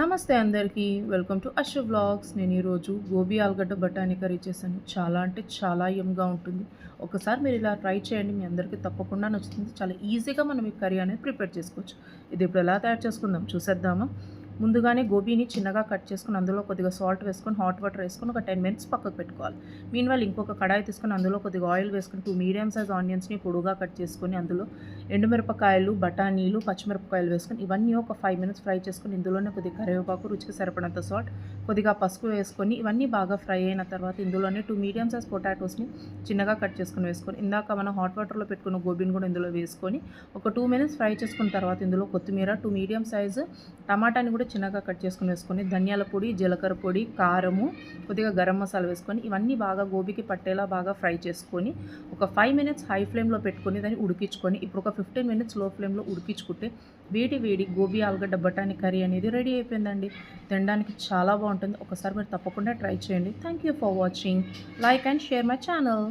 నమస్తే అందరికీ. Welcome to Ashu vlogs. నేను ఈరోజు గోబీ ఆలుగడ్డ బఠానీ కర్రీ చేశాను. చాలా అంటే చాలా యమ్‌గా ఉంటుంది. ఒకసారి మీరు ఇలా ట్రై చేయండి. మీ అందరికీ తప్పకుండా నచ్చుతుంది. చాలా ఈజీగా మనం ఈ కర్రీ అనేది ప్రిపేర్ చేసుకోవచ్చు. ఇది ఇప్పుడు ఎలా తయారు చేసుకుందాం చూసేద్దామా? ముందుగానే గోబీని చిన్నగా కట్ చేసుకొని అందులో కొద్దిగా సాల్ట్ వేసుకొని హాట్ వాటర్ వేసుకొని ఒక 10 మినిట్స్ పక్కకు పెట్టుకోవాలి. మీన్‌వైల్ ఇంకొక కడాయి తీసుకొని అందులో కొద్దిగా ఆయిల్ వేసుకొని 2 మీడియం సైజ్ ఆనియన్స్‌ని పొడువుగా కట్ చేసుకొని అందులో ఎండుమిరపకాయలు, బఠానీలు, పచ్చిమిరపకాయలు వేసుకొని ఇవన్నీ ఒక 5 మినిట్స్ ఫ్రై చేసుకొని ఇందులోనే కొద్దిగా కరివేపాకు, రుచికి సరిపడంత సాల్ట్, కొద్దిగా పసుపు వేసుకొని ఇవన్నీ బాగా ఫ్రై అయిన తర్వాత ఇందులోనే 2 మీడియం సైజ్ పొటాటోస్‌ని చిన్నగా కట్ చేసుకొని వేసుకొని ఇందాక మనం హాట్ వాటర్‌లో పెట్టుకున్న గోబీని కూడా ఇందులో వేసుకొని ఒక 2 మినిట్స్ ఫ్రై చేసుకున్న తర్వాత ఇందులో కొత్తిమీర, 2 మీడియం సైజు టమాటాని కూడా చిన్నగా కట్ చేసుకొని వేసుకొని ధనియాల పొడి, జీలకర్ర పొడి, కారము, కొద్దిగా గరం మసాలా వేసుకొని ఇవన్నీ బాగా గోబీకి పట్టేలా బాగా ఫ్రై చేసుకొని ఒక 5 మినిట్స్ హై ఫ్లేమ్లో పెట్టుకొని దాన్ని ఉడికించుకొని ఇప్పుడు ఒక 15 మినిట్స్ లో ఫ్లేమ్లో ఉడికించుకుంటే వేడి వేడి గోబీ ఆలుగడ్డ బఠానీ కర్రీ అనేది రెడీ అయిపోయిందండి. తినడానికి చాలా బాగుంటుంది. ఒకసారి మీరు తప్పకుండా ట్రై చేయండి. Thank you for watching. Like and share my channel.